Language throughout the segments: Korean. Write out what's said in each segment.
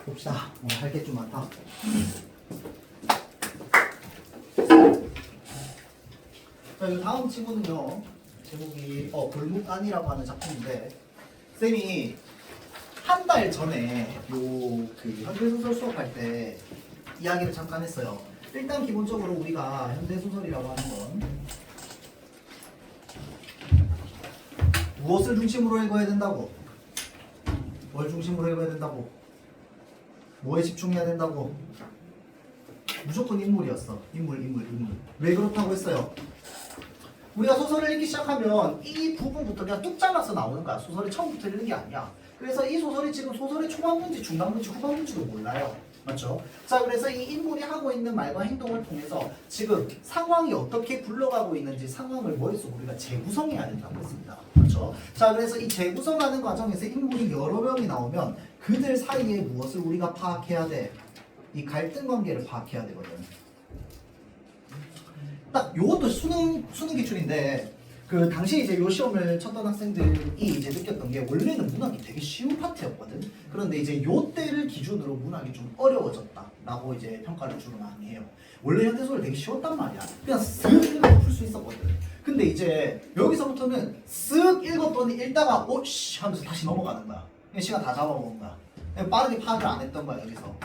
봅시다. 할 게 좀 많다. 자, 이 다음 친구는요. 제목이 골묵안이라고 하는 작품인데 쌤이 한 달 전에 그 현대소설 수업할 때 이야기를 잠깐 했어요. 일단 기본적으로 우리가 현대소설이라고 하는 건 무엇을 중심으로 읽어야 된다고? 뭘 중심으로 읽어야 된다고? 뭐에 집중해야 된다고? 무조건 인물이었어. 인물. 왜 그렇다고 했어요? 우리가 소설을 읽기 시작하면 이 부분부터 그냥 뚝 잘라서 나오는 거야. 소설이 처음부터 읽는 게 아니야. 그래서 이 소설이 지금 소설의 초반문지, 중간문지, 후반문지도 몰라요. 맞죠? 자, 그래서 이 인물이 하고 있는 말과 행동을 통해서 지금 상황이 어떻게 굴러가고 있는지 상황을 머릿속으로 우리가 재구성해야 된다고 했습니다. 그렇죠? 자, 그래서 이 재구성하는 과정에서 인물이 여러 명이 나오면 그들 사이에 무엇을 우리가 파악해야 돼? 이 갈등 관계를 파악해야 되거든. 딱 요것도 수능 기출인데 그 당시 이제 요 시험을 쳤던 학생들이 이제 느꼈던 게 원래는 문학이 되게 쉬운 파트였거든. 그런데 이제 요 때를 기준으로 문학이 좀 어려워졌다라고 이제 평가를 주로 많이 해요. 원래 현대소설 되게 쉬웠단 말이야. 그냥 쓱 읽어 풀 수 있었거든. 근데 이제 여기서부터는 쓱 읽었더니 읽다가 오씨 하면서 다시 넘어가는 거야. 그냥 시간 다 잡아먹은 거야. 그냥 빠르게 파악을 안 했던 거야 여기서.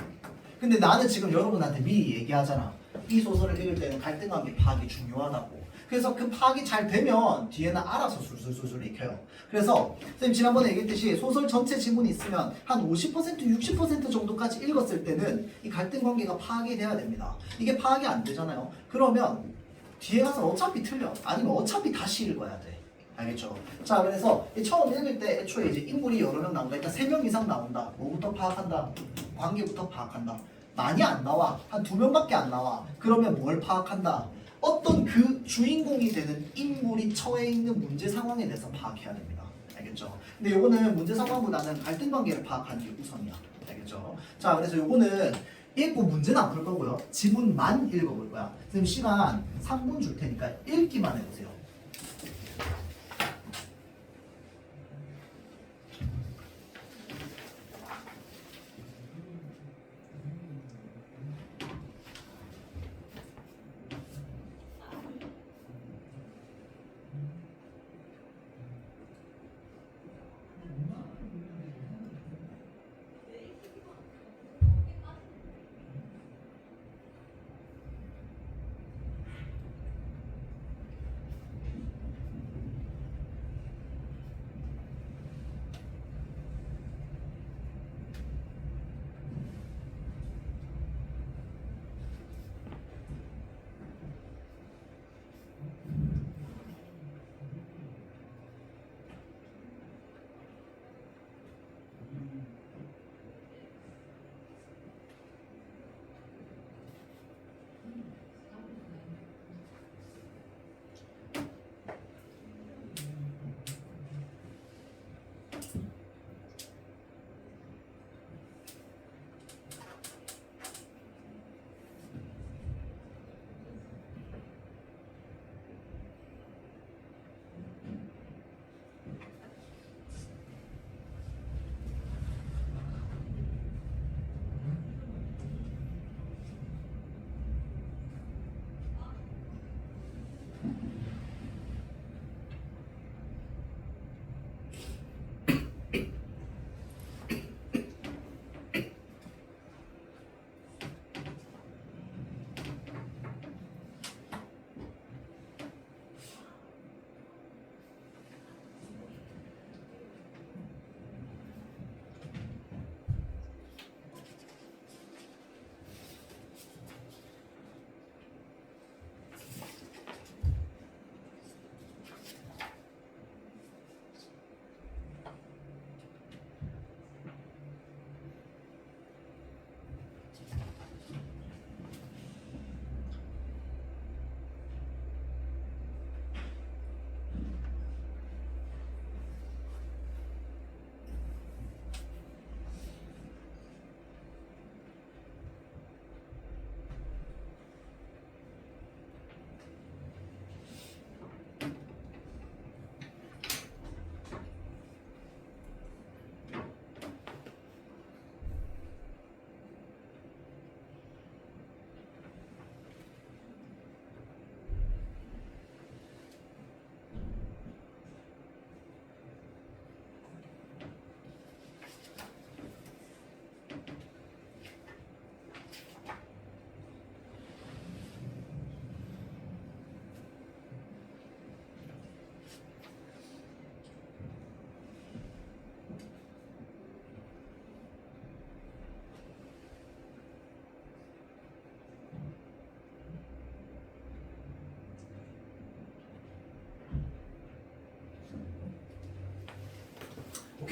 근데 나는 지금 여러분한테 미리 얘기하잖아. 이 소설을 읽을 때는 갈등관계 파악이 중요하다고. 그래서 그 파악이 잘 되면 뒤에는 알아서 술술술술 익혀요. 그래서 선생님 지난번에 얘기했듯이 소설 전체 지문이 있으면 한 50% 60% 정도까지 읽었을 때는 이 갈등관계가 파악이 돼야 됩니다. 이게 파악이 안 되잖아요. 그러면 뒤에 가서 어차피 틀려. 아니면 어차피 다시 읽어야 돼. 알겠죠? 자, 그래서 처음 읽을 때 애초에 이제 인물이 여러 명 나온다. 일단 3명 이상 나온다. 뭐부터 파악한다? 관계부터 파악한다. 많이 안 나와. 한 2명밖에 안 나와. 그러면 뭘 파악한다? 어떤 그 주인공이 되는 인물이 처해 있는 문제 상황에 대해서 파악해야 됩니다. 알겠죠? 근데 요거는 문제 상황보다는 갈등 관계를 파악하는 게 우선이야. 알겠죠? 자, 그래서 요거는 읽고 문제는 안 풀 거고요. 지문만 읽어볼 거야. 선생님 시간 3분 줄 테니까 읽기만 해보세요.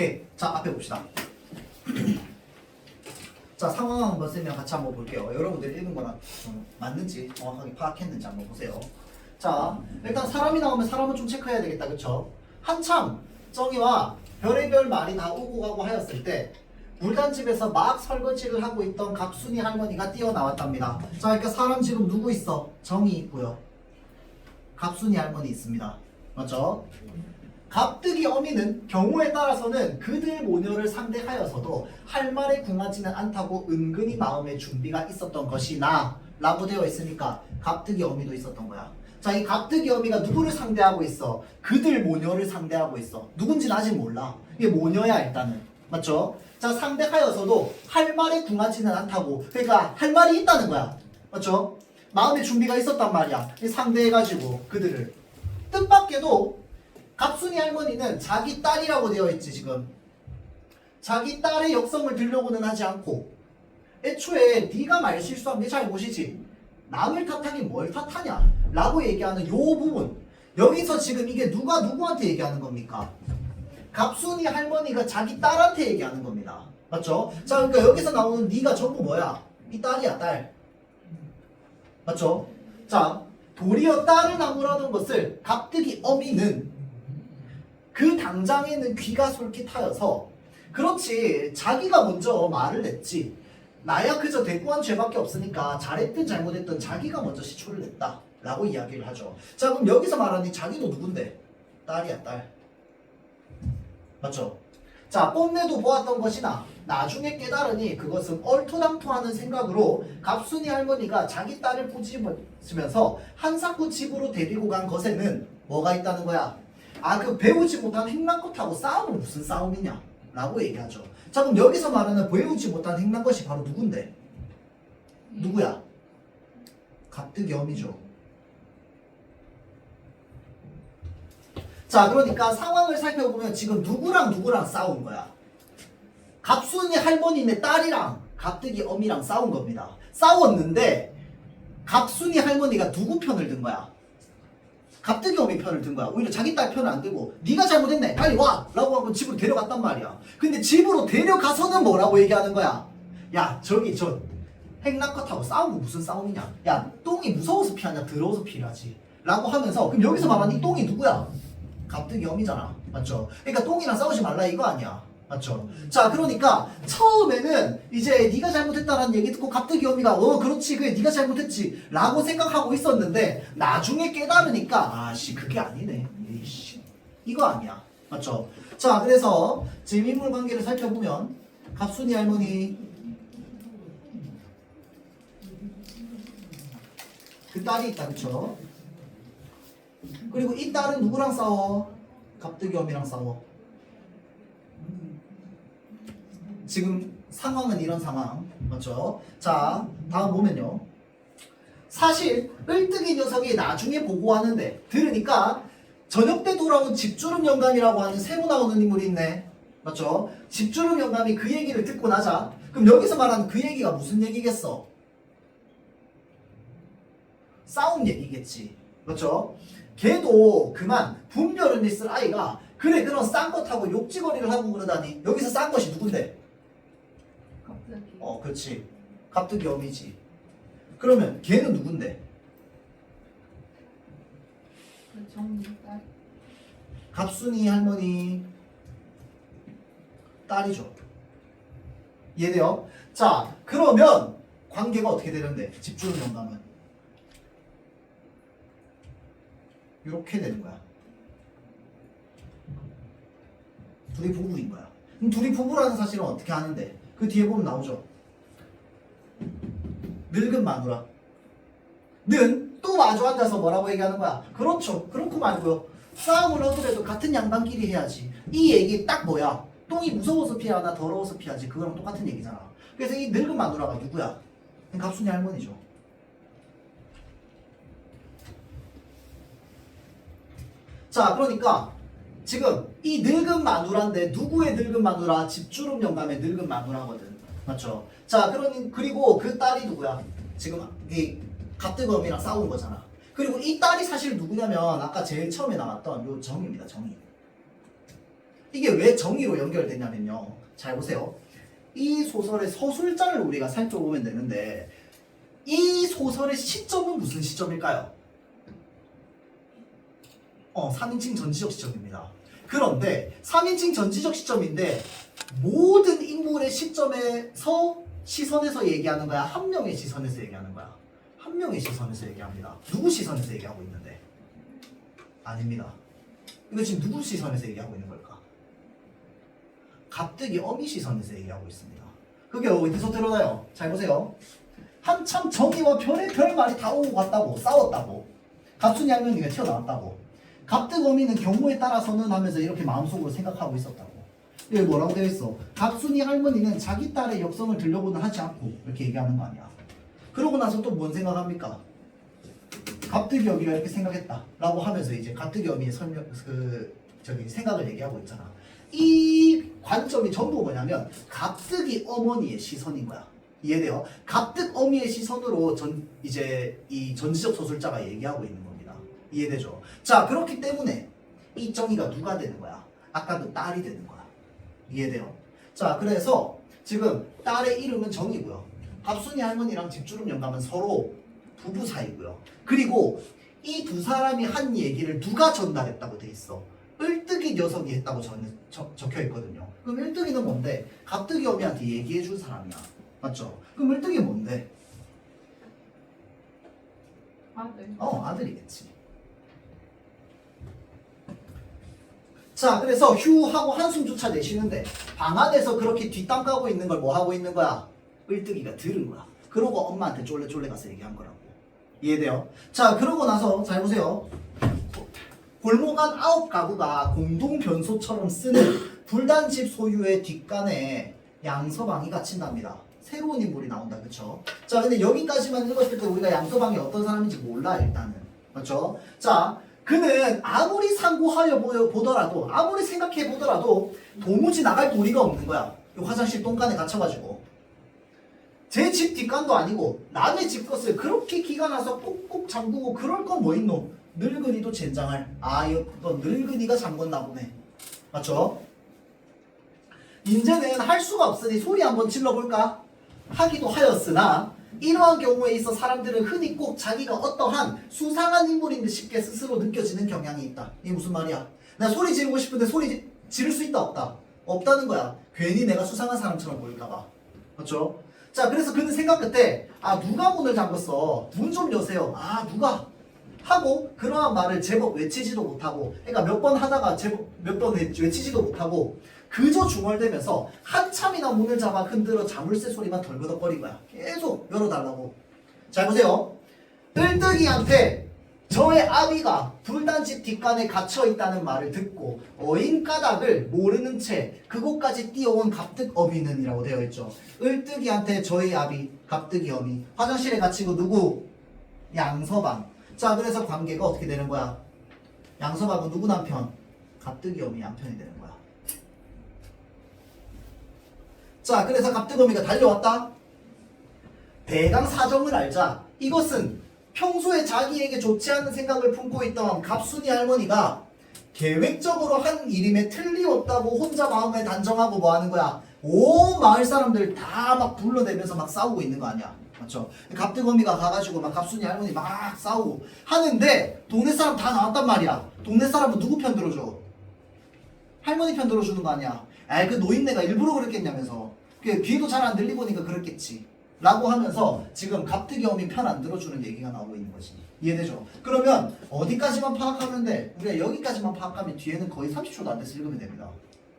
오케이. 자, 앞에 봅시다. 자, 상황 한번 쓰면 같이 한번 볼게요. 여러분들이 읽은 거랑 맞는지 정확하게 파악했는지 한번 보세요. 자, 일단 사람이 나오면 사람은 좀 체크해야 되겠다. 그쵸? 한참 정이와 별의별 말이 다 오고 가고 하였을 때 물단집에서 막 설거지를 하고 있던 갑순이 할머니가 뛰어나왔답니다. 자, 그러니까 사람 지금 누구 있어? 정이 있고요. 갑순이 할머니 있습니다. 맞죠? 갑득이 어미는 경우에 따라서는 그들 모녀를 상대하여서도 할 말에 궁하지는 않다고 은근히 마음의 준비가 있었던 것이나 라고 되어 있으니까 갑득이 어미도 있었던 거야. 자, 이 갑득이 어미가 누구를 상대하고 있어? 그들 모녀를 상대하고 있어. 누군지는 아직 몰라. 이게 모녀야 일단은. 맞죠? 자, 상대하여서도 할 말에 궁하지는 않다고. 그러니까 할 말이 있다는 거야. 맞죠? 마음의 준비가 있었단 말이야. 상대해가지고 그들을. 뜻밖에도 갑순이 할머니는 자기 딸이라고 되어 있지 지금. 자기 딸의 역성을 들려고는 하지 않고 애초에 네가 말실수한 게 잘못이지 남을 탓하긴 뭘 탓하냐 라고 얘기하는 요 부분. 여기서 지금 이게 누가 누구한테 얘기하는 겁니까? 갑순이 할머니가 자기 딸한테 얘기하는 겁니다. 맞죠? 자, 그러니까 여기서 나오는 네가 전부 뭐야? 이 딸이야, 딸. 맞죠? 자, 도리어 딸을 나무라는 것을 갑득이 어미는 그 당장에는 귀가 솔깃하여서 그렇지 자기가 먼저 말을 냈지 나야 그저 대꾸한 죄밖에 없으니까 잘했든 잘못했든 자기가 먼저 시초를 냈다 라고 이야기를 하죠. 자, 그럼 여기서 말하는 자기도 누군데? 딸이야, 딸. 맞죠? 자, 뽐내도 보았던 것이나 나중에 깨달으니 그것은 얼토당토하는 생각으로 갑순이 할머니가 자기 딸을 꼬집으면서 한사코 집으로 데리고 간 것에는 뭐가 있다는 거야? 아, 그 배우지 못한 행랑것하고 싸움은 무슨 싸움이냐? 라고 얘기하죠. 자, 그럼 여기서 말하는 배우지 못한 행랑것이 바로 누군데? 누구야? 갑득이 어미죠. 자, 그러니까 상황을 살펴보면 지금 누구랑 싸운 거야? 갑순이 할머니네 딸이랑 갑득이 어미랑 싸운 겁니다. 싸웠는데 갑순이 할머니가 누구 편을 든 거야? 갑득이 어미 편을 든 거야. 오히려 자기 딸 편을 안 들고 네가 잘못했네 빨리 와 라고 하고 집으로 데려갔단 말이야. 근데 집으로 데려가서는 뭐라고 얘기하는 거야? 야, 저기 저 행랑컷하고 싸우면 무슨 싸움이냐? 야, 똥이 무서워서 피하냐 더러워서 피하지 라고 하면서 그럼 여기서 말하는 이 똥이 누구야? 갑득이 어미잖아. 맞죠? 그러니까 똥이랑 싸우지 말라 이거 아니야. 맞죠? 자, 그러니까 처음에는 이제 네가 잘못했다라는 얘기 듣고 갑득이 어미가 그렇지 그래 네가 잘못했지 라고 생각하고 있었는데 나중에 깨달으니까 아씨 그게 아니네. 이씨 이거 아니야. 맞죠? 자, 그래서 지금 인물 관계를 살펴보면 갑순이 할머니 그 딸이 있다. 그쵸? 그리고 이 딸은 누구랑 싸워? 갑득이 어미랑 싸워. 지금 상황은 이런 상황. 맞죠? 자, 다음 보면요. 사실 을뜨기 녀석이 나중에 보고하는데 들으니까 저녁 때 돌아온 집주름 영감이라고 하는 새로 나오는 인물이 있네. 맞죠? 집주름 영감이 그 얘기를 듣고 나자 그럼 여기서 말하는 그 얘기가 무슨 얘기겠어? 싸움 얘기겠지. 맞죠? 걔도 그만 분별을 있을 아이가 그래 그런 싼 것 타고 욕지거리를 하고 그러다니 여기서 싼 것이 누군데? 갑자기. 그렇지. 갑득이 어미지. 그러면 걔는 누군데? 그 정리 딸. 갑순이 할머니 딸이죠. 이해돼요? 자, 그러면 관계가 어떻게 되는데? 집주름 영감은 이렇게 되는 거야. 둘이 부부인 거야. 그럼 둘이 부부라는 사실은 어떻게 하는데? 그 뒤에 보면 나오죠. 늙은 마누라 는 또 마주 앉아서 뭐라고 얘기하는 거야? 그렇죠. 그렇고 말고요. 싸움을 하더라도 같은 양반끼리 해야지. 이 얘기 딱 뭐야? 똥이 무서워서 피하나 더러워서 피하지. 그거랑 똑같은 얘기잖아. 그래서 이 늙은 마누라가 누구야? 갑순이 할머니죠. 자, 그러니까 지금 이 늙은 마누라인데 누구의 늙은 마누라? 집주름 영감의 늙은 마누라거든. 맞죠? 자, 그리고 그 딸이 누구야? 지금 이 갑득어미랑 싸운 거잖아. 그리고 이 딸이 사실 누구냐면 아까 제일 처음에 나왔던 요 정입니다. 정이. 이게 왜 정의로 연결되냐면요. 잘 보세요. 이 소설의 서술자를 우리가 살펴보면 되는데 이 소설의 시점은 무슨 시점일까요? 3인칭 전지적 시점입니다. 그런데 3인칭 전지적 시점인데 모든 인물의 시선에서 얘기하는 거야? 한 명의 시선에서 얘기하는 거야? 한 명의 시선에서 얘기합니다. 누구 시선에서 얘기하고 있는데? 아닙니다. 이거 지금 누구 시선에서 얘기하고 있는 걸까? 갑자기 어미 시선에서 얘기하고 있습니다. 그게 어디서 드러나요? 잘 보세요. 한참 정의와 별의 말이 다 오고 갔다고 싸웠다고 갑순이 할머니가 튀어나왔다고 갑득 어미는 경우에 따라서는 하면서 이렇게 마음속으로 생각하고 있었다고. 여기 뭐라고 되어 있어? 갑순이 할머니는 자기 딸의 역성을 들려고는 하지 않고 이렇게 얘기하는 거 아니야. 그러고 나서 또 뭔 생각합니까? 갑득이 어미가 이렇게 생각했다 라고 하면서 이제 갑득이 어미의 생각을 얘기하고 있잖아. 이 관점이 전부 뭐냐면 갑득이 어머니의 시선인 거야. 이해돼요? 갑득 어미의 시선으로 이제 이 전지적 소설자가 얘기하고 있는 겁니다. 이해되죠? 자, 그렇기 때문에 이 정의가 누가 되는 거야? 아까 그 딸이 되는 거야. 이해돼요? 자, 그래서 지금 딸의 이름은 정이고요. 갑순이 할머니랑 집주름 영감은 서로 부부 사이고요. 그리고 이 두 사람이 한 얘기를 누가 전달했다고 돼 있어? 을뜨기 녀석이 했다고 적혀 있거든요. 그럼 을뜨기는 뭔데? 갑뜨기 어미한테 얘기해 준 사람이야. 맞죠? 그럼 을뜨기 뭔데? 아들. 아들이겠지. 자, 그래서 휴하고 한숨조차 내쉬는데 방 안에서 그렇게 뒷담 까고 있는 걸 뭐 하고 있는 거야? 을뜨기가 들은 거야. 그러고 엄마한테 쫄래 가서 얘기한 거라고. 이해돼요? 자, 그러고 나서 잘 보세요. 골목 안 9가구가 공동 변소처럼 쓰는 불단집 소유의 뒷간에 양서방이 갇힌답니다. 새로운 인물이 나온다. 그쵸? 자, 근데 여기까지만 읽었을 때 우리가 양서방이 어떤 사람인지 몰라 일단은. 맞죠? 자, 그는 아무리 상고하여 보더라도 아무리 생각해 보더라도 도무지 나갈 도리가 없는 거야. 화장실 똥간에 갇혀가지고 제 집 뒷간도 아니고 남의 집 것을 그렇게 기가 나서 꾹꾹 잠그고 그럴 건 뭐 있노? 늙은이도 젠장할. 이거 늙은이가 잠궜나 보네. 맞죠? 이제는 할 수가 없으니 소리 한번 질러볼까? 하기도 하였으나 이러한 경우에 있어 사람들은 흔히 꼭 자기가 어떠한 수상한 인물인 듯 쉽게 스스로 느껴지는 경향이 있다. 이게 무슨 말이야? 나 소리 지르고 싶은데 소리 지를 수 있다 없다? 없다는 거야. 괜히 내가 수상한 사람처럼 보일까봐. 맞죠? 자, 그래서 그는 생각 끝에 누가 문을 잠궜어? 문 좀 여세요. 누가? 하고 그러한 말을 제법 외치지도 못하고, 그러니까 몇 번 하다가 제법 몇 번 외치지도 못하고 그저 중얼대면서 한참이나 문을 잡아 흔들어 자물쇠 소리만 덜그덕거린 거야. 계속 열어달라고. 잘 보세요. 뜰뜨기한테 저의 아비가 불단집 뒷간에 갇혀있다는 말을 듣고 어인 까닭을 모르는 채 그곳까지 뛰어온 갑득 어미는 이라고 되어 있죠. 을뜨기한테 저의 아비 갑득이 어미 화장실에 갇히고 누구? 양서방. 자, 그래서 관계가 어떻게 되는 거야? 양서방은 누구 남편? 갑득이 어미 남편이 되는 거야. 자, 그래서 갑득 어미가 달려왔다. 대강 사정을 알자 이것은 평소에 자기에게 좋지 않은 생각을 품고 있던 갑순이 할머니가 계획적으로 한 일임에 틀림없다고 혼자 마음에 단정하고 뭐 하는 거야? 온 마을 사람들 다 막 불러내면서 막 싸우고 있는 거 아니야. 맞죠? 갑득어미가 가가지고 막 갑순이 할머니 막 싸우고 하는데 동네 사람 다 나왔단 말이야. 동네 사람은 누구 편 들어줘? 할머니 편 들어주는 거 아니야. 그 노인네가 일부러 그랬겠냐면서. 귀에도 잘 안 들리고니까 그랬겠지. 라고 하면서 지금 갑득이 어미 편 안 들어주는 얘기가 나오고 있는 거지. 이해되죠? 그러면 어디까지만 파악하면 돼? 우리가 여기까지만 파악하면 뒤에는 거의 30초도 안 돼서 읽으면 됩니다.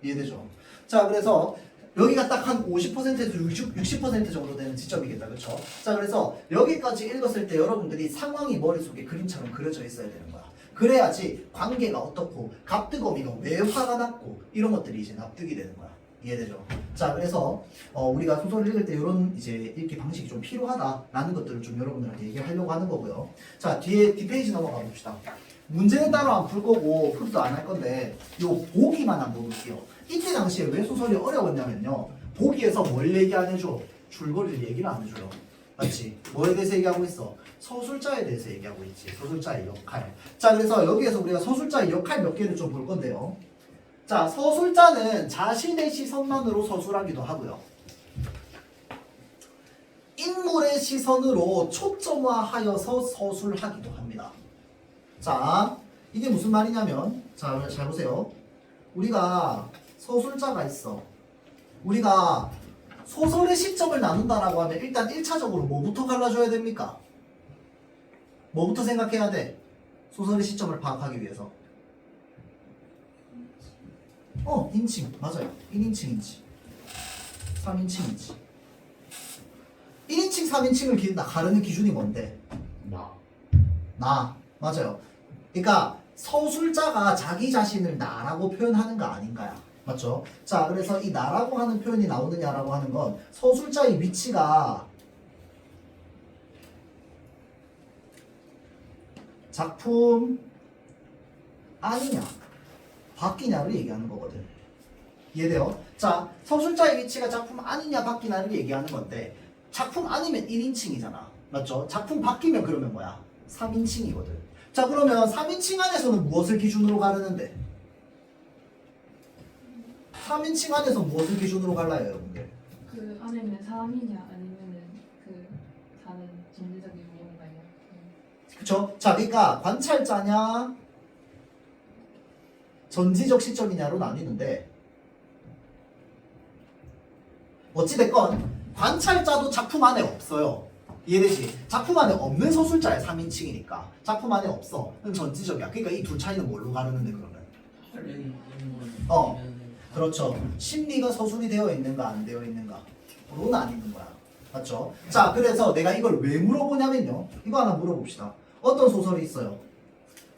이해되죠? 자, 그래서 여기가 딱 한 50%에서 60% 정도 되는 지점이겠다. 그쵸? 자, 그래서 여기까지 읽었을 때 여러분들이 상황이 머릿속에 그림처럼 그려져 있어야 되는 거야. 그래야지 관계가 어떻고 갑득어미가 왜 화가 났고 이런 것들이 이제 납득이 되는 거야. 이해되죠? 자, 그래서 우리가 소설을 읽을 때 이런 이제 읽기 방식이 좀 필요하다라는 것들을 좀 여러분들한테 얘기하려고 하는 거고요. 자, 뒷페이지 넘어가 봅시다. 문제는 따로 안 풀 거고 흡수 안 할 건데 요 보기만 한번 볼게요. 이때 당시에 왜 소설이 어려웠냐면요. 보기에서 뭘 얘기 안 해줘? 줄거리를 얘기를 안 해줘요. 맞지? 뭐에 대해서 얘기하고 있어? 서술자에 대해서 얘기하고 있지. 서술자의 역할. 자, 그래서 여기에서 우리가 서술자의 역할 몇 개를 좀 볼 건데요. 자, 서술자는 자신의 시선만으로 서술하기도 하고요. 인물의 시선으로 초점화하여서 서술하기도 합니다. 자, 이게 무슨 말이냐면, 자, 잘 보세요. 우리가 서술자가 있어. 우리가 소설의 시점을 나눈다라고 하면 일단 1차적으로 뭐부터 갈라줘야 됩니까? 뭐부터 생각해야 돼? 소설의 시점을 파악하기 위해서. 인칭. 맞아요. 1인칭인지 3인칭인지 1인칭, 3인칭을 가르는 기준이 뭔데? 나. 맞아요. 그러니까 서술자가 자기 자신을 나라고 표현하는 거 아닌가요? 맞죠? 자, 그래서 이 나라고 하는 표현이 나오느냐라고 하는 건 서술자의 위치가 작품 아니냐 바뀌냐를 얘기하는 거거든. 이해돼요? 자, 서술자의 위치가 작품 아니냐 바뀌냐를 얘기하는 건데 작품 아니면 1인칭이잖아. 맞죠? 작품 바뀌면 그러면 뭐야? 3인칭이거든. 자, 그러면 3인칭 안에서는 무엇을 기준으로 가르는데? 3인칭 안에서 무엇을 기준으로 갈라요, 여러분들? 그 안에는 사람이냐 아니면은 그 다른 존재적인 무언가냐. 그쵸? 자, 그러니까 관찰자냐 전지적 시점이냐로 나뉘는데 어찌됐건 관찰자도 작품 안에 없어요. 이해되지? 작품 안에 없는 서술자야. 3인칭이니까 작품 안에 없어. 그럼 전지적이야. 그러니까 이 둘 차이는 뭘로 가르는데 그러면? 그렇죠. 심리가 서술이 되어 있는가 안 되어 있는가 로 나뉘는 거야. 맞죠? 자, 그래서 내가 이걸 왜 물어보냐면요. 이거 하나 물어봅시다. 어떤 소설이 있어요?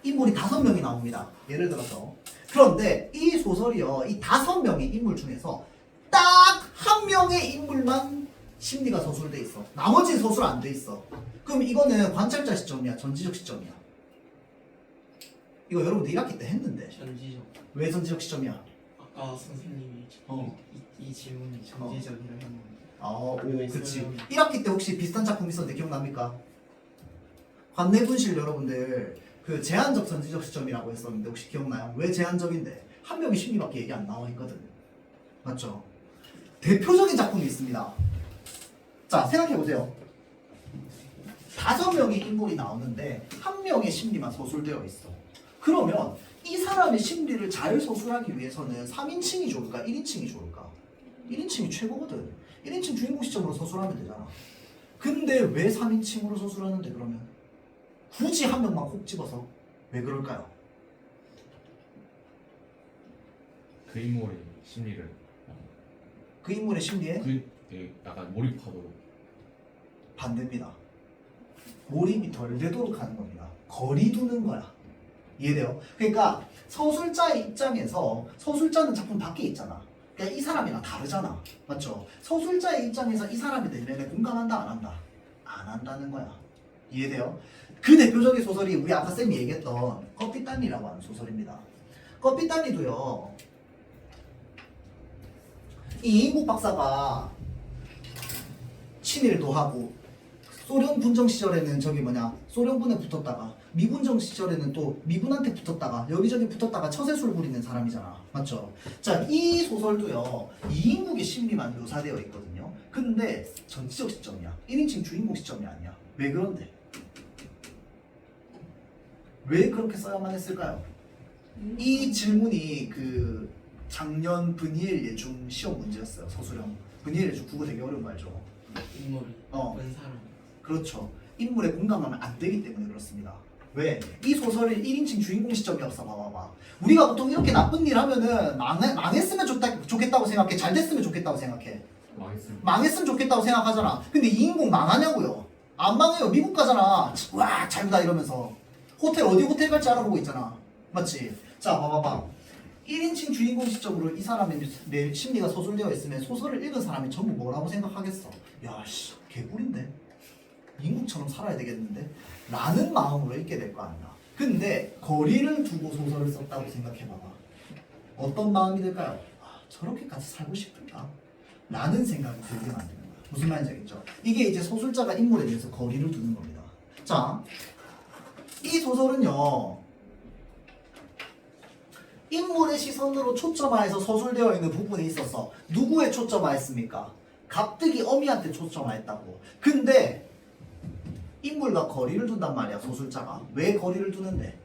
인물이 5명이 나옵니다. 예를 들어서. 그런데 이 소설이요. 이 5명의 인물 중에서 딱 한 명의 인물만 심리가 서술돼 있어. 나머지는 서술 안 돼 있어. 그럼 이거는 관찰자 시점이야? 전지적 시점이야? 이거 여러분들 1학기 때 했는데. 전지적. 왜 전지적 시점이야? 아까 선생님이 이 질문이 전지적이라 했는데. 그치. 1학기 때 혹시 비슷한 작품 있었는데 기억납니까? 관내분실 여러분들 그 제한적 전지적 시점이라고 했었는데 혹시 기억나요? 왜 제한적인데? 한 명이 심리밖에 얘기 안 나와 있거든. 맞죠? 대표적인 작품이 있습니다. 자, 생각해보세요. 5명의 인물이 나오는데 한 명의 심리만 서술되어 있어. 그러면 이 사람의 심리를 잘 서술하기 위해서는 3인칭이 좋을까? 1인칭이 좋을까? 1인칭이 최고거든. 1인칭 주인공 시점으로 서술하면 되잖아. 근데 왜 3인칭으로 서술하는데 그러면? 굳이 한 명만 콕 집어서 왜 그럴까요? 그 인물의 심리를 그 인물의 심리에 약간 몰입하도록. 반대입니다. 몰입이 덜 되도록 하는 겁니다. 거리 두는 거야. 이해돼요? 그러니까 서술자의 입장에서 서술자는 작품 밖에 있잖아. 그러니까 이 사람이랑 다르잖아. 맞죠? 서술자의 입장에서 이 사람이 내면에 공감한다 안 한다? 안 한다는 거야. 이해돼요? 그 대표적인 소설이 우리 아까 쌤이 얘기했던 커피단리라고 하는 소설입니다. 커피단리도요. 이 이인국 박사가 친일도 하고 소련 분정 시절에는 소련군에 붙었다가 미분정 시절에는 또 미군한테 붙었다가 여기저기 붙었다가 처세술 부리는 사람이잖아. 맞죠? 자, 이 소설도요. 이인국의 심리만 묘사되어 있거든요. 근데 전지적 시점이야. 1인칭 주인공 시점이 아니야. 왜 그런데? 왜 그렇게 써야만 했을까요? 이 질문이 그 작년 분이엘 예중 시험 문제였어요. 서술형. 분이엘 예중 국어 되게 어려운 거 알죠? 인물이 본 사람. 그렇죠. 인물에 공감하면 안 되기 때문에 그렇습니다. 왜? 이 소설이 1인칭 주인공 시점이 없어. 봐봐봐. 우리가 보통 이렇게 나쁜 일 하면은 망했으면 좋겠다고 생각해. 잘 됐으면 좋겠다고 생각해. 망했으면 좋겠다고 생각하잖아. 근데 이 인공 망하냐고요? 안 망해요. 미국 가잖아. 와, 잘다 이러면서. 어디 호텔 갈지 알아보고 있잖아. 맞지? 자, 봐봐봐. 1인칭 주인공 시점으로 이 사람의 내 심리가 서술되어 있으면 소설을 읽은 사람이 전부 뭐라고 생각하겠어? 야, 씨, 개꿀인데? 인국처럼 살아야 되겠는데? 라는 마음으로 읽게 될 거 아니야. 근데 거리를 두고 소설을 썼다고 생각해봐봐. 어떤 마음이 들까요? 아, 저렇게까지 살고 싶을까? 라는 생각이 들게 만드는 거야. 무슨 말인지 알겠죠? 이게 이제 소설자가 인물에 대해서 거리를 두는 겁니다. 자, 이 소설은요. 인물의 시선으로 초점화해서 서술되어 있는 부분이 있어서 누구에 초점화했습니까? 갑득이 어미한테 초점화했다고. 근데 인물과 거리를 둔단 말이야, 소술자가. 왜 거리를 두는데?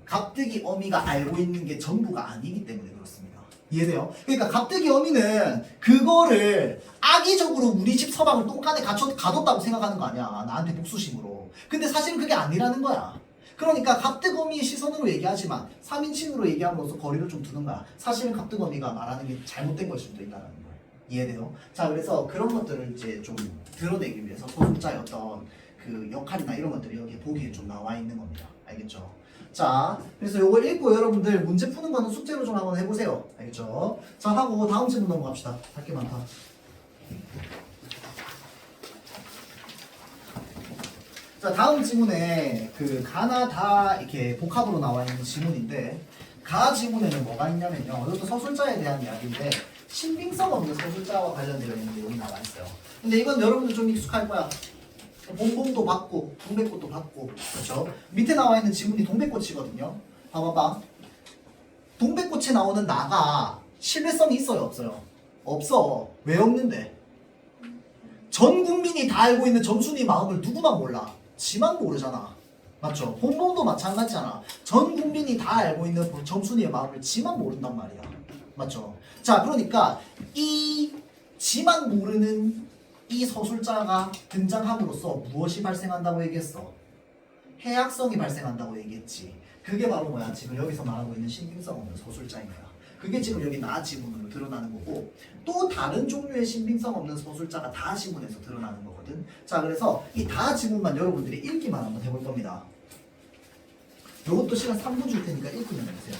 갑득이 어미가 알고 있는 게 전부가 아니기 때문에 그렇습니다. 이해돼요? 그러니까 갑득이 어미는 그거를 악의적으로 우리 집 서방을 똥간에 가뒀다고 생각하는 거 아니야. 나한테 복수심으로. 근데 사실은 그게 아니라는 거야. 그러니까 갑득어미의 시선으로 얘기하지만 3인칭으로 얘기함으로써 거리를 좀 두는 거야. 사실은 갑득어미가 말하는 게 잘못된 걸 수도 있다는 거야. 이해돼요? 자, 그래서 그런 것들을 이제 좀 드러내기 위해서 소술자의 어떤 그 역할이나 이런 것들이 여기 보기에 좀 나와 있는 겁니다. 알겠죠? 자, 그래서 요걸 읽고 여러분들 문제 푸는 거는 숙제로 좀 한번 해보세요. 알겠죠? 자, 하고 다음 질문 넘어갑시다. 할 게 많다. 자, 다음 지문에 그 가나 다 이렇게 복합으로 나와 있는 지문인데 가 지문에는 뭐가 있냐면요. 이것도 서술자에 대한 이야기인데 신빙성 없는 서술자와 관련되어 있는 내용이 나와 있어요. 근데 이건 여러분들 좀 익숙할 거야. 봉봉도 받고 동백꽃도 받고 그렇죠? 밑에 나와 있는 지문이 동백꽃이거든요. 봐봐봐. 동백꽃에 나오는 나가 신뢰성이 있어요, 없어요? 없어. 왜 없는데? 전 국민이 다 알고 있는 점순이 마음을 누구만 몰라? 지만 모르잖아. 맞죠? 봉봉도 마찬가지잖아. 전 국민이 다 알고 있는 점순이의 마음을 지만 모른단 말이야. 맞죠? 자, 그러니까 이 지만 모르는 이 서술자가 등장함으로써 무엇이 발생한다고 얘기했어? 해악성이 발생한다고 얘기했지. 그게 바로 뭐야? 지금 여기서 말하고 있는 신빙성 없는 서술자인 거야. 그게 지금 여기 나 지문으로 드러나는 거고 또 다른 종류의 신빙성 없는 서술자가 다 지문에서 드러나는 거거든. 자, 그래서 이 다 지문만 여러분들이 읽기만 한번 해볼 겁니다. 요것도 시간 3분 줄 테니까 읽기만 해보세요.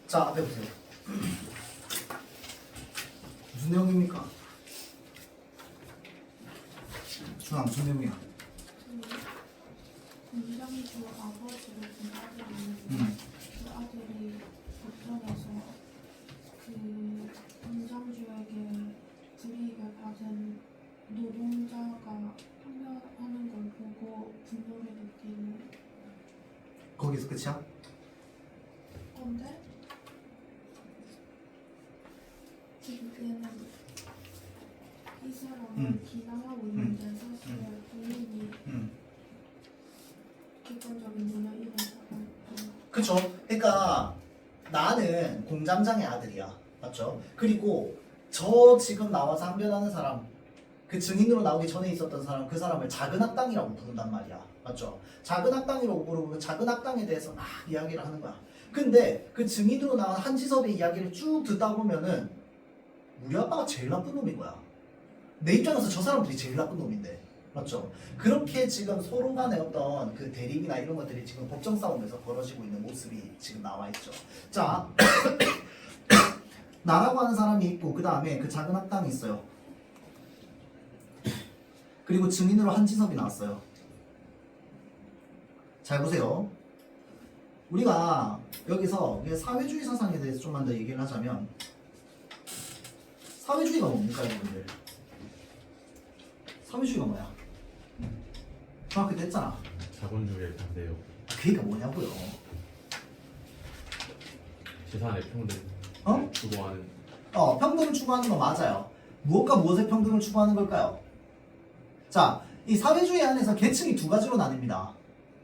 자, 앞에 보세요. 무슨 내용입니까? 준아, 무슨 내용이야? 공장주 아버지를 둔 아들이 음. 그 아들이 걱정해서 그 공장주에게 불이익을 받은 노동자가 판매하는 걸 보고 분노를 느끼는 거기서 끝이야? 건데 그때는 이 사람을 비난하고 있는데 사실 본인이 객관적인 눈을 잃은 사람. 그쵸? 그러니까 나는 공장장의 아들이야. 맞죠? 그리고 저 지금 나와서 항변하는 사람, 그 증인으로 나오기 전에 있었던 사람, 그 사람을 작은 악당이라고 부른단 말이야. 맞죠? 작은 악당이라고 부르고 그 작은 악당에 대해서 막 이야기를 하는 거야. 근데 그 증인으로 나온 한지섭의 이야기를 쭉 듣다 보면은 우리 아빠가 제일 나쁜 놈인 거야. 내 입장에서 저 사람들이 제일 나쁜 놈인데. 맞죠? 그렇게 지금 서로 간의 어떤 그 대립이나 이런 것들이 지금 법정 싸움에서 벌어지고 있는 모습이 지금 나와 있죠. 자, 나라고 하는 사람이 있고 그 다음에 그 작은 악당이 있어요. 그리고 증인으로 한지섭이 나왔어요. 잘 보세요. 우리가 여기서 사회주의 사상에 대해서 좀만 더 얘기를 하자면 사회주의가 뭡니까 여러분들? 사회주의가 뭐야? 정확히 됐잖아. 자본주의에 반대요. 그게 뭐냐고요? 재산의 평등. 어? 추구하는. 평등을 추구하는 거 맞아요. 무엇과 무엇의 평등을 추구하는 걸까요? 자, 이 사회주의 안에서 계층이 두 가지로 나뉩니다.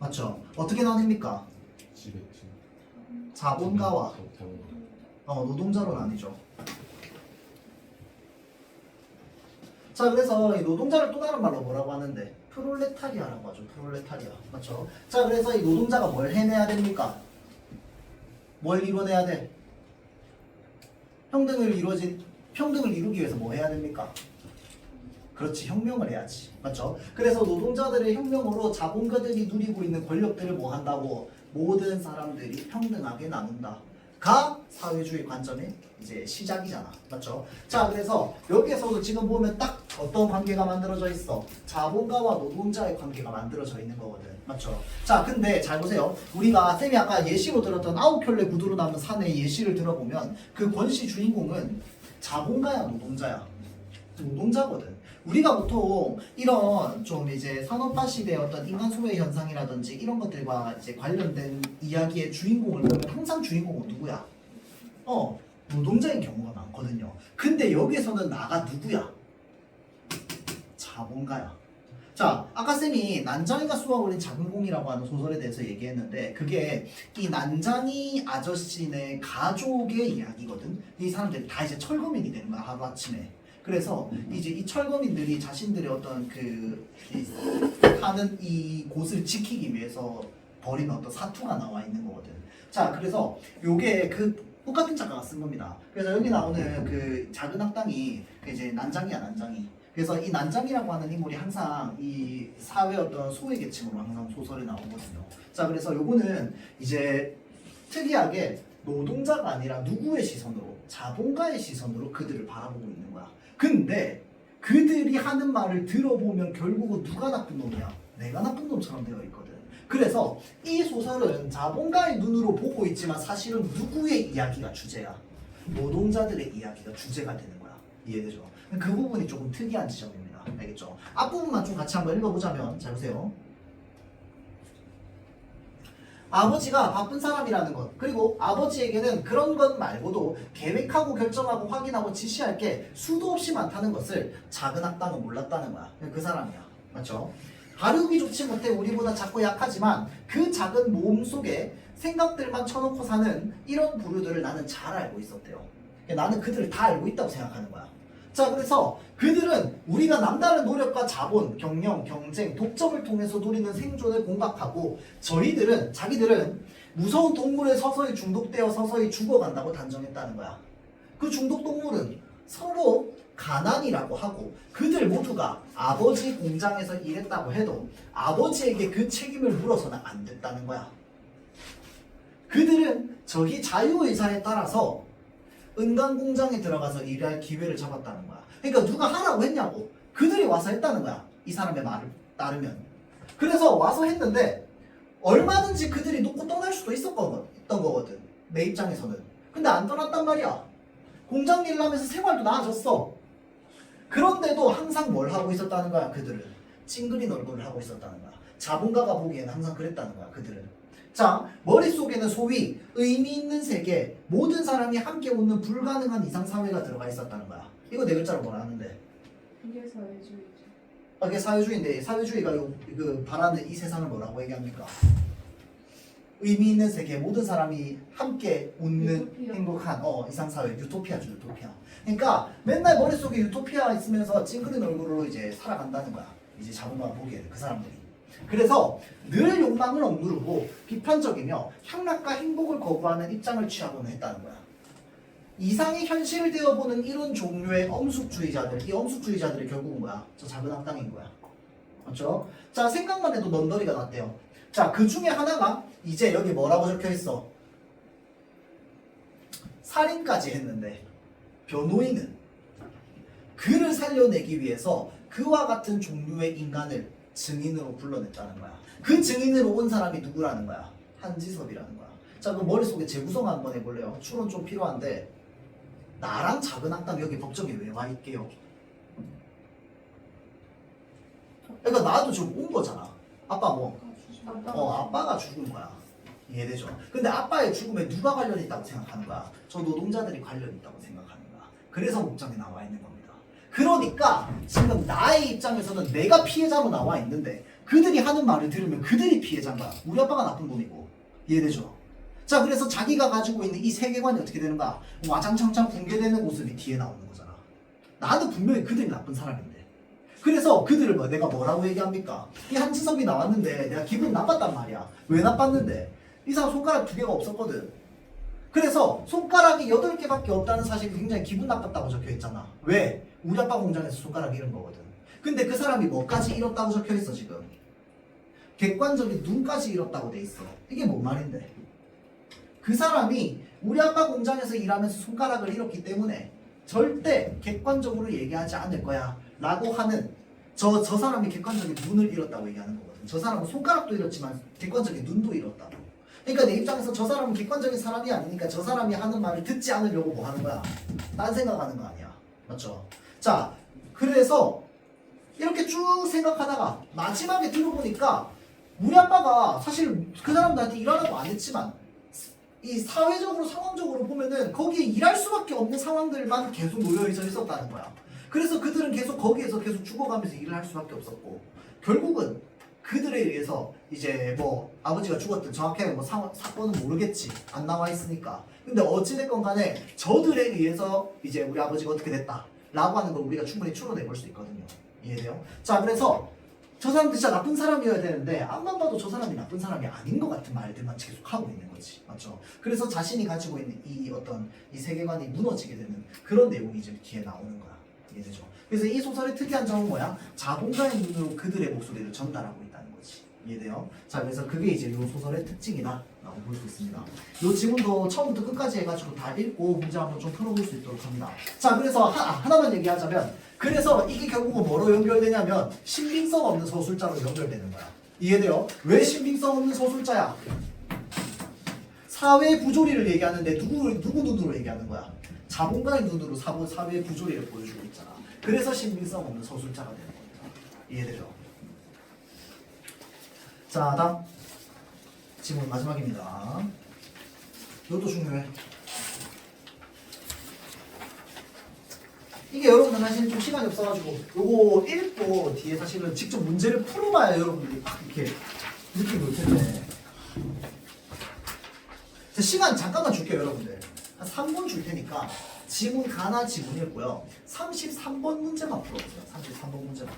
맞죠? 어떻게 나뉩니까? 지배층. 자본가와 자본가. 노동자로 나뉘죠. 자, 그래서 이 노동자를 또 다른 말로 뭐라고 하는데? 프롤레타리아라고 하죠. 프롤레타리아. 맞죠? 자, 그래서 이 노동자가 뭘 해내야 됩니까? 뭘 이뤄내야 돼? 평등을 이루기 위해서 뭐 해야 됩니까? 그렇지, 혁명을 해야지. 맞죠? 그래서 노동자들의 혁명으로 자본가들이 누리고 있는 권력들을 뭐 한다고? 모든 사람들이 평등하게 나눈다. 가 사회주의 관점의 이제 시작이잖아. 맞죠? 자, 그래서 여기에서도 지금 보면 딱 어떤 관계가 만들어져 있어? 자본가와 노동자의 관계가 만들어져 있는 거거든. 맞죠? 자, 근데 잘 보세요. 우리가 쌤이 아까 예시로 들었던 9켤레 구두로 남은 산의 예시를 들어보면 그 권시 주인공은 자본가야, 노동자야? 노동자거든. 우리가 보통 이런 좀 이제 산업화 시대의 어떤 인간 소외 현상이라든지 이런 것들과 이제 관련된 이야기의 주인공을 보면 항상 주인공은 누구야? 노동자인 경우가 많거든요. 근데 여기에서는 나가 누구야? 자본가야. 자, 아까 쌤이 난장이가 쏘아올린 작은 공이라고 하는 소설에 대해서 얘기했는데 그게 이 난장이 아저씨네 가족의 이야기거든. 이 사람들이 다 이제 철거민이 되는 거야, 하루아침에. 그래서 이제 이 철거민들이 자신들의 어떤 사는 이 곳을 지키기 위해서 벌이는 어떤 사투가 나와 있는 거거든. 자, 그래서 요게 그 똑같은 작가가 쓴 겁니다. 그래서 여기 나오는 그 작은 악당이 이제 난장이야, 난장이. 그래서 이 난장이라고 하는 인물이 항상 이 사회 어떤 소외 계층으로 항상 소설에 나오거든요. 자, 그래서 요거는 이제 특이하게 노동자가 아니라 누구의 시선으로? 자본가의 시선으로 그들을 바라보고 있는 거야. 근데 그들이 하는 말을 들어보면 결국은 누가 나쁜 놈이야? 내가 나쁜 놈처럼 되어 있거든. 그래서 이 소설은 자본가의 눈으로 보고 있지만 사실은 누구의 이야기가 주제야? 노동자들의 이야기가 주제가 되는 거야. 이해되죠? 그 부분이 조금 특이한 지점입니다. 알겠죠? 앞부분만 좀 같이 한번 읽어보자면 잘 보세요. 아버지가 바쁜 사람이라는 것, 그리고 아버지에게는 그런 것 말고도 계획하고 결정하고 확인하고 지시할 게 수도 없이 많다는 것을 작은 악당은 몰랐다는 거야. 그 사람이야. 맞죠? 다루기 좋지 못해 우리보다 작고 약하지만 그 작은 몸 속에 생각들만 쳐놓고 사는 이런 부류들을 나는 잘 알고 있었대요. 나는 그들을 다 알고 있다고 생각하는 거야. 자, 그래서 그들은 우리가 남다른 노력과 자본, 경영, 경쟁, 독점을 통해서 누리는 생존을 공각하고 자기들은 무서운 동물에 서서히 중독되어 서서히 죽어간다고 단정했다는 거야. 그 중독 동물은 서로 가난이라고 하고 그들 모두가 아버지 공장에서 일했다고 해도 아버지에게 그 책임을 물어서는 안 됐다는 거야. 그들은 저기 자유의사에 따라서 은간 공장에 들어가서 일할 기회를 잡았다는 거야. 그러니까 누가 하라고 했냐고. 그들이 와서 했다는 거야. 이 사람의 말을 따르면. 그래서 와서 했는데 얼마든지 그들이 놓고 떠날 수도 있던 거거든. 내 입장에서는. 근데 안 떠났단 말이야. 공장 일을 하면서 생활도 나아졌어. 그런데도 항상 뭘 하고 있었다는 거야. 그들은 찡그린 얼굴을 하고 있었다는 거야. 자본가가 보기에는 항상 그랬다는 거야. 그들은. 자, 머릿속에는 소위 의미 있는 세계, 모든 사람이 함께 웃는 불가능한 이상 사회가 들어가 있었다는 거야. 이거 네 글자로 뭐라 하는데? 이게 사회주의죠. 이게 사회주의인데 사회주의가 그 바라는 이 세상을 뭐라고 얘기합니까? 의미 있는 세계, 모든 사람이 함께 웃는 유토피아. 행복한 이상 사회, 유토피아죠, 유토피아. 그러니까 맨날 머릿속에 유토피아 있으면서 찡그린 얼굴로 이제 살아간다는 거야. 이제 자본가가 보기에는 그 사람들이. 그래서 늘 욕망을 억누르고 비판적이며 향락과 행복을 거부하는 입장을 취하고는 했다는 거야. 이상이 현실되어 보는 이런 종류의 엄숙주의자들, 이 엄숙주의자들이 결국은 뭐야? 저 작은 악당인 거야. 맞죠? 자, 생각만 해도 넌더리가 났대요. 자, 그 중에 하나가 이제 여기 뭐라고 적혀 있어? 살인까지 했는데 변호인은 그를 살려내기 위해서 그와 같은 종류의 인간을 증인으로 불러냈다는 거야. 그 증인으로 온 사람이 누구라는 거야? 한지섭이라는 거야. 자, 그럼 머릿속에 재구성 한번 해볼래요? 추론 좀 필요한데 나랑 작은 악당 여기 법정에 왜 와 있게요? 그러니까 나도 지금 온 거잖아. 아빠 뭐? 아빠가 죽은 거야. 이해되죠? 근데 아빠의 죽음에 누가 관련 있다고 생각하는 거야? 저 노동자들이 관련 있다고 생각하는 거야. 그래서 목장에 나와 있는 겁니다. 그러니까 지금 나의 입장에서는 내가 피해자로 나와 있는데 그들이 하는 말을 들으면 그들이 피해자인 거야. 우리 아빠가 나쁜 놈이고. 이해되죠? 자, 그래서 자기가 가지고 있는 이 세계관이 어떻게 되는가? 와장창창 붕괴되는 모습이 뒤에 나오는 거잖아. 나는 분명히 그들이 나쁜 사람인데. 그래서 그들을 내가 뭐라고 얘기합니까? 이 한지섭이 나왔는데 내가 기분 나빴단 말이야. 왜 나빴는데? 이 사람 손가락 2개가 없었거든. 그래서 손가락이 8개밖에 없다는 사실이 굉장히 기분 나빴다고 적혀있잖아. 왜? 우리 아빠 공장에서 손가락 잃은 거거든. 근데 그 사람이 뭐까지 잃었다고 적혀있어 지금? 객관적인 눈까지 잃었다고 돼 있어. 이게 뭔 말인데? 그 사람이 우리 아빠 공장에서 일하면서 손가락을 잃었기 때문에 절대 객관적으로 얘기하지 않을 거야 라고 하는 저 사람이 객관적인 눈을 잃었다고 얘기하는 거거든. 저 사람은 손가락도 잃었지만 객관적인 눈도 잃었다고. 그러니까 내 입장에서 저 사람은 객관적인 사람이 아니니까 저 사람이 하는 말을 듣지 않으려고 뭐 하는 거야? 딴 생각하는 거 아니야. 맞죠? 자, 그래서 이렇게 쭉 생각하다가 마지막에 들어보니까 우리 아빠가 사실 그 사람들한테 일하라고 안 했지만 이 사회적으로 상황적으로 보면은 거기에 일할 수밖에 없는 상황들만 계속 놓여 있었다는 거야. 그래서 그들은 계속 거기에서 계속 죽어가면서 일을 할 수밖에 없었고 결국은 그들에 의해서 이제 뭐 아버지가 죽었든 정확하게 뭐 사건은 모르겠지. 안 나와 있으니까. 근데 어찌됐건 간에 저들에 의해서 이제 우리 아버지가 어떻게 됐다 라고 하는 걸 우리가 충분히 추론해 볼 수 있거든요. 이해돼요? 자, 그래서 저 사람들 진짜 나쁜 사람이어야 되는데 앞만 봐도 저 사람이 나쁜 사람이 아닌 것 같은 말들만 계속 하고 있는 거지. 맞죠? 그래서 자신이 가지고 있는 이 어떤 이 세계관이 무너지게 되는 그런 내용이 이제 뒤에 나오는 거야. 이해되죠? 그래서 이 소설의 특이한 점은 뭐야? 자본가의 눈으로 그들의 목소리를 전달하고 있다는 거지. 이해돼요? 자, 그래서 그게 이제 이 소설의 특징이다 라고 볼 수 있습니다. 이 지문도 처음부터 끝까지 해가지고 다 읽고 문제 한번 좀 풀어볼 수 있도록 합니다. 자, 그래서 하나만 얘기하자면 그래서 이게 결국은 뭐로 연결되냐면 신빙성 없는 서술자로 연결되는 거야. 이해돼요? 왜 신빙성 없는 서술자야? 사회 부조리를 얘기하는데 누구 눈으로 얘기하는 거야? 자본가의 눈으로 사회 부조리를 보여주고 있잖아. 그래서 신빙성 없는 서술자가 되는 겁니다. 이해되죠? 자, 다음 지문 마지막입니다. 이것도 중요해. 이게 여러분들 사실 좀 시간이 없어가지고 요거 읽고 뒤에 사실은 직접 문제를 풀어봐야 여러분들이 딱 이렇게 느낌이 올 텐데. 자, 시간 잠깐만 줄게요, 여러분들. 한 3분 줄 테니까 지문 가나 지문 읽고요. 33번 문제만 풀어보세요. 33번 문제만.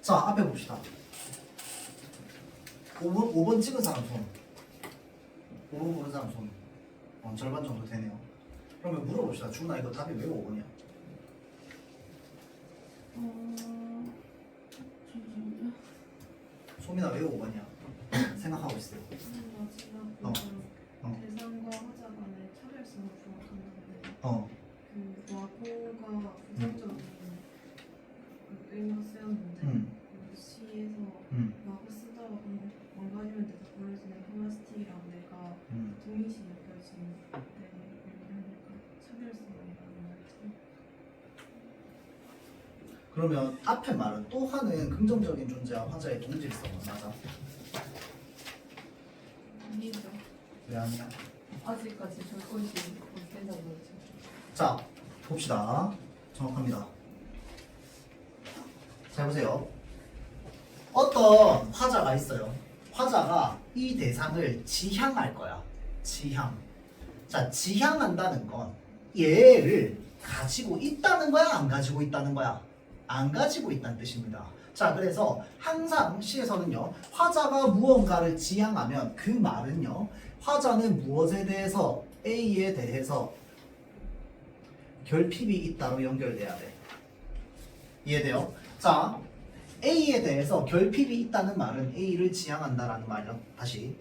자, 앞에 봅시다. 5번 찍은 사람 손. 5번 보는 사람 손. 절반 정도 되네요. 그러면 물어봅시다. 준아, 이거 답이 왜 5번이야? 잠시만요. 소민아, 왜 5번이야? 생각하고 있어요. 마지막 어. 대상과 화자 간의 차별성을 부각한다는데 어. 그 와고가 부정적인 그 의미로 쓰였는데 그 시에서 와고 쓰다가 망가지면 돼서 버려지는 플라스틱이랑 내가 동일시 느껴지는 때 약간 차별성이라는 말씀. 그러면 앞에 말은 또 하는 긍정적인 존재와 화자의 동질성은 맞아? 아니죠. 왜 아니야? 아직까지 볼 것이 못된다고 그러죠. 자, 봅시다. 정확합니다. 잘 보세요. 어떤 화자가 있어요. 화자가 이 대상을 지향할 거야. 지향. 자, 지향한다는 건 얘를 가지고 있다는 거야? 안 가지고 있다는 거야? 안 가지고 있다는 뜻입니다. 자, 그래서 항상 시에서는요, 화자가 무언가를 지향하면 그 말은요, 화자는 무엇에 대해서, A에 대해서 결핍이 있다로 연결돼야 돼. 이해돼요? 자, A에 대해서 결핍이 있다는 말은 A를 지향한다라는 말이요. 다시.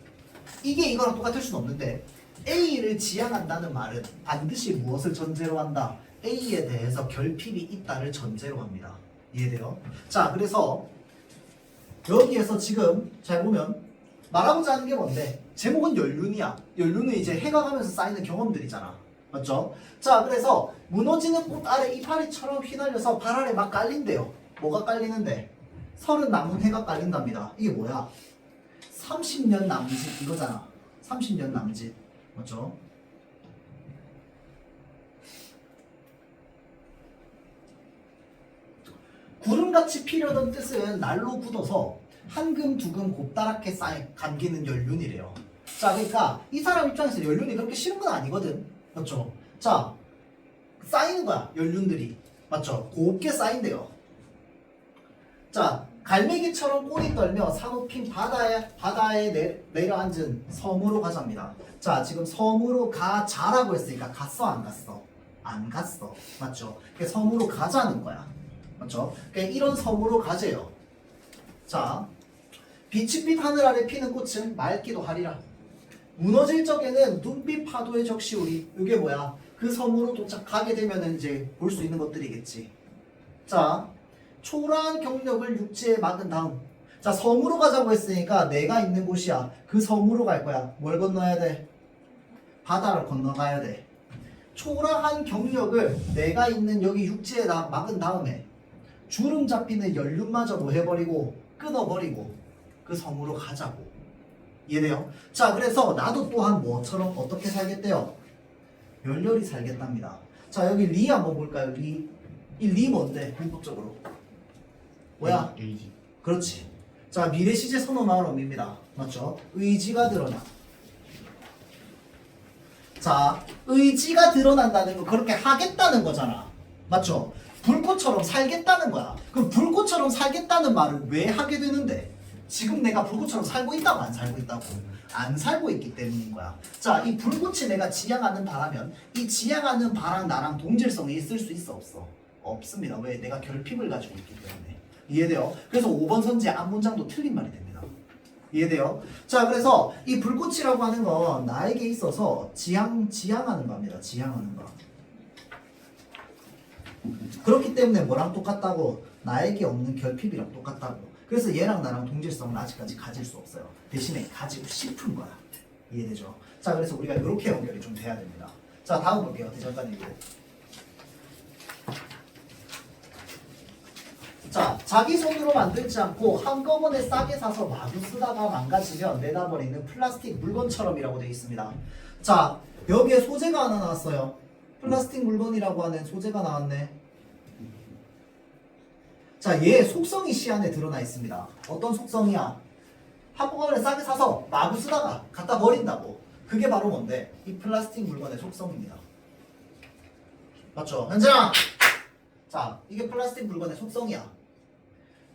이게 이거랑 똑같을 수는 없는데 A를 지향한다는 말은 반드시 무엇을 전제로 한다? A에 대해서 결핍이 있다를 전제로 합니다. 이해돼요? 자, 그래서 여기에서 지금 잘 보면 말하고자 하는 게 뭔데? 제목은 연륜이야. 연륜은 이제 해가 가면서 쌓이는 경험들이잖아. 맞죠? 자, 그래서 무너지는 꽃 아래 이파리처럼 휘날려서 발 아래 막 깔린대요. 뭐가 깔리는데? 30 남은 해가 깔린답니다. 이게 뭐야? 30년 남짓 이거잖아. 30년 남짓. 맞죠? 구름같이 피려던 뜻은 날로 굳어서 한금 두금 곱다랗게 감기는 연륜이래요. 자, 그러니까 이 사람 입장에서 연륜이 그렇게 싫은 건 아니거든. 맞죠? 자, 쌓이는 거야, 연륜들이. 맞죠? 곱게 쌓인대요. 자, 갈매기처럼 꼬리 떨며 사놓긴 바다에 내려앉은 섬으로 가자입니다. 자, 지금 섬으로 가자라고 했으니까 갔어, 안 갔어? 안 갔어. 맞죠? 그러니까 섬으로 가자는 거야. 맞죠? 그러니까 이런 섬으로 가재요. 자, 빛빛 하늘 아래 피는 꽃은 맑기도 하리라. 무너질 적에는 눈빛 파도에 적시오리. 이게 뭐야? 그 섬으로 도착하게 되면 이제 볼 수 있는 것들이겠지. 자, 초라한 경력을 육지에 막은 다음, 자, 섬으로 가자고 했으니까 내가 있는 곳이야. 그 섬으로 갈 거야. 뭘 건너야 돼? 바다를 건너가야 돼. 초라한 경력을 내가 있는 여기 육지에 막은 다음에 주름 잡히는 연륜마저 뭐 해버리고 끊어버리고 그 섬으로 가자고. 이해돼요? 자, 그래서 나도 또한 뭐처럼 어떻게 살겠대요? 열렬히 살겠답니다. 자, 여기 리 한번 볼까요? 리. 이 리 뭔데? 문법적으로 뭐야? 의지. 그렇지. 자, 미래 시제 선언할 의미입니다. 맞죠? 의지가 드러나. 자, 의지가 드러난다는 거 그렇게 하겠다는 거잖아. 맞죠? 불꽃처럼 살겠다는 거야. 그럼 불꽃처럼 살겠다는 말을 왜 하게 되는데? 지금 내가 불꽃처럼 살고 있다고 안 살고 있다고? 안 살고 있기 때문인 거야. 자, 이 불꽃이 내가 지향하는 바라면 이 지향하는 바랑 나랑 동질성이 있을 수 있어 없어? 없습니다. 왜? 내가 결핍을 가지고 있기 때문에. 이해돼요? 그래서 5번 선지의 앞문장도 틀린 말이 됩니다. 이해돼요? 자, 그래서 이 불꽃이라고 하는 건 나에게 있어서 지향하는 겁니다. 지향하는 거. 그렇기 때문에 뭐랑 똑같다고? 나에게 없는 결핍이랑 똑같다고. 그래서 얘랑 나랑 동질성은 아직까지 가질 수 없어요. 대신에 가지고 싶은 거야. 이해되죠? 자, 그래서 우리가 이렇게 연결이 좀 돼야 됩니다. 자, 다음 볼게요. 대장간 얘기. 자, 자기 손으로 만들지 않고 한꺼번에 싸게 사서 마구 쓰다가 망가지면 내다버리는 플라스틱 물건처럼이라고 되어 있습니다. 자, 여기에 소재가 하나 나왔어요. 플라스틱 물건이라고 하는 소재가 나왔네. 자, 얘 속성이 시 안에 드러나 있습니다. 어떤 속성이야? 한꺼번에 싸게 사서 마구 쓰다가 갖다 버린다고. 그게 바로 뭔데? 이 플라스틱 물건의 속성입니다. 맞죠? 현진아! 자, 이게 플라스틱 물건의 속성이야.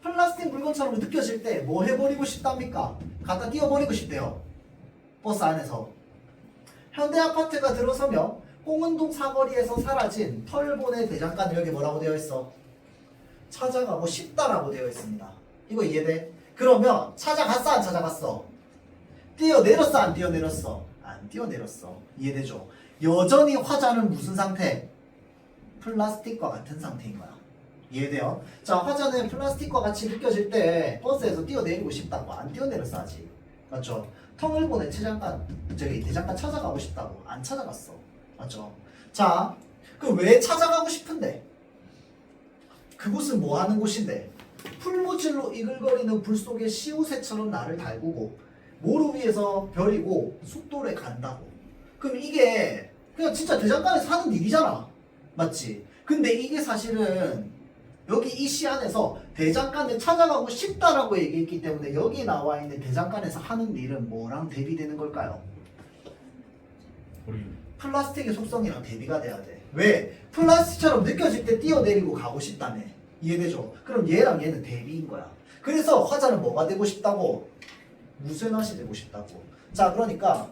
플라스틱 물건처럼 느껴질 때 뭐 해버리고 싶답니까? 갖다 띄워버리고 싶대요. 버스 안에서. 현대 아파트가 들어서며 공은동 사거리에서 사라진 털보네 대장간을 여기 뭐라고 되어 있어? 찾아가고 싶다라고 되어 있습니다. 이거 이해돼? 그러면 찾아갔어 안 찾아갔어? 뛰어내렸어 안 뛰어내렸어? 안 뛰어내렸어. 이해되죠? 여전히 화자는 무슨 상태? 플라스틱과 같은 상태인 거야. 이해돼요? 자, 화자는 플라스틱과 같이 느껴질 때 버스에서 뛰어내리고 싶다고 안 뛰어내렸어 아직. 맞죠? 텅을 보내 대장간 찾아가고 싶다고 안 찾아갔어. 맞죠? 자, 그럼 왜 찾아가고 싶은데? 그곳은 뭐 하는 곳인데? 풀무질로 이글거리는 불 속에 시우새처럼 나를 달구고 모루 위에서 별이고 숙돌에 간다고. 그럼 이게 그냥 진짜 대장간에서 하는 일이잖아. 맞지? 근데 이게 사실은 여기 이 시 안에서 대장간에 찾아가고 싶다라고 얘기했기 때문에 여기 나와 있는 대장간에서 하는 일은 뭐랑 대비되는 걸까요? 우리 플라스틱의 속성이랑 대비가 돼야 돼. 왜? 플라스틱처럼 느껴질 때 뛰어내리고 가고 싶다며. 이해되죠? 그럼 얘랑 얘는 대비인 거야. 그래서 화자는 뭐가 되고 싶다고? 무쇠낫이 되고 싶다고. 자, 그러니까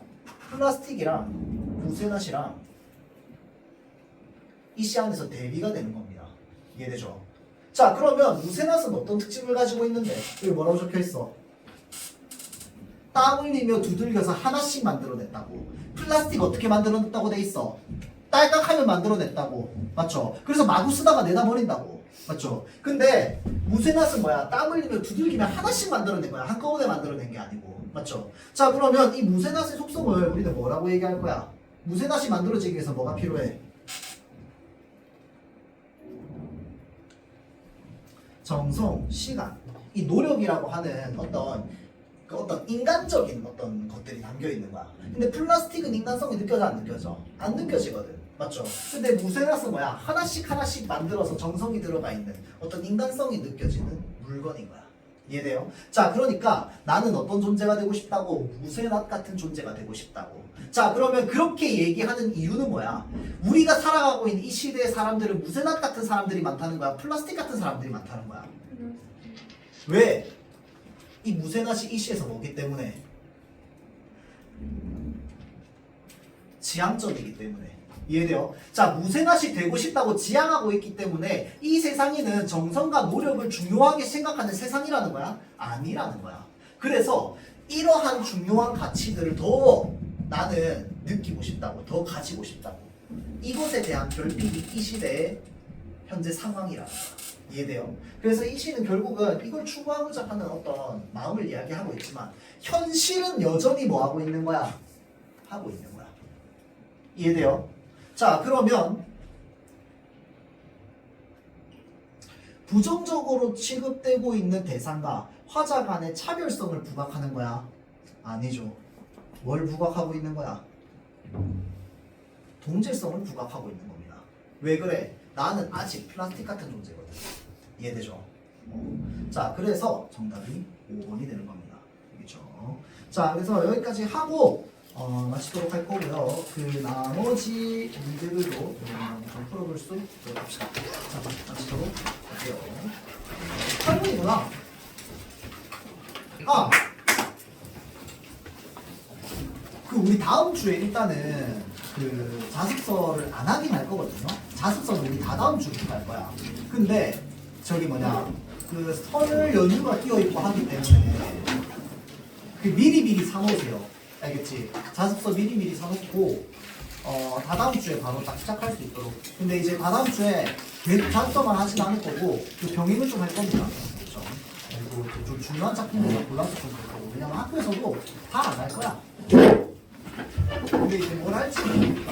플라스틱이랑 무쇠낫이랑 이 시 안에서 대비가 되는 겁니다. 이해되죠? 자, 그러면 무쇠낫은 어떤 특징을 가지고 있는데? 여기 뭐라고 적혀 있어? 땀 흘리며 두들겨서 하나씩 만들어냈다고. 플라스틱 어떻게 만들어냈다고 돼 있어? 딸깍하면 만들어냈다고. 맞죠? 그래서 마구 쓰다가 내다 버린다고. 맞죠? 근데 무쇠낫은 뭐야? 땀 흘리며 두들기면 하나씩 만들어낸 거야. 한꺼번에 만들어낸 게 아니고. 맞죠? 자, 그러면 이 무쇠낫의 속성을 우리는 뭐라고 얘기할 거야? 무쇠낫이 만들어지기 위해서 뭐가 필요해? 정성, 시간, 이 노력이라고 하는 어떤 인간적인 어떤 것들이 담겨 있는 거야. 근데 플라스틱은 인간성이 느껴져 안 느껴져? 안 느껴지거든. 맞죠? 근데 무쇠낫은 뭐야? 하나씩 하나씩 만들어서 정성이 들어가 있는 어떤 인간성이 느껴지는 물건인 거야. 이해돼요? 자, 그러니까 나는 어떤 존재가 되고 싶다고? 무쇠낫 같은 존재가 되고 싶다고. 자, 그러면 그렇게 얘기하는 이유는 뭐야? 우리가 살아가고 있는 이 시대의 사람들은 무쇠낫 같은 사람들이 많다는 거야? 플라스틱 같은 사람들이 많다는 거야? 왜? 이 무쇠낫이 이 시에서 뭐기 때문에? 지향점이기 때문에. 이해돼요? 자, 무쇠낫이 되고 싶다고 지향하고 있기 때문에 이 세상에는 정성과 노력을 중요하게 생각하는 세상이라는 거야? 아니라는 거야. 그래서 이러한 중요한 가치들을 더 나는 느끼고 싶다고, 더 가지고 싶다고. 이것에 대한 결핍이 이 시대의 현재 상황이라는 거야. 이해돼요? 그래서 이 시는 결국은 이걸 추구하고자 하는 어떤 마음을 이야기하고 있지만 현실은 여전히 뭐 하고 있는 거야? 하고 있는 거야. 이해돼요? 자, 그러면 부정적으로 취급되고 있는 대상과 화자 간의 차별성을 부각하는 거야? 아니죠. 뭘 부각하고 있는 거야? 동질성을 부각하고 있는 겁니다. 왜 그래? 나는 아직 플라스틱 같은 존재거든. 이해되죠? 자, 그래서 정답이 5번이 되는 겁니다. 알겠죠? 자, 그래서 여기까지 하고 마치도록 할 거고요. 그 나머지 문제들도 좀 풀어볼 수 있도록 합시다. 자, 마치도록 할게요. 8번이구나. 아! 그 우리 다음 주에 일단은 그 자습서를 안 하긴 할 거거든요. 자습서는 우리 다 다음 주에 할 거야. 근데 저기 그 설 연휴가 끼어있고 하기 때문에 그 미리미리 사놓으세요. 알겠지? 자습서 미리미리 사놓고 다다음 주에 바로 딱 시작할 수 있도록. 근데 이제 다다음 주에 계속 자습서만 하진 않을 거고 그 병행을 좀 할 겁니다. 그렇죠? 그리고 좀 중요한 작품들을 골라서 좀 할 거고. 왜냐면 학교에서도 다 안 할 거야. 근데 이제 뭘 할지 모르니까.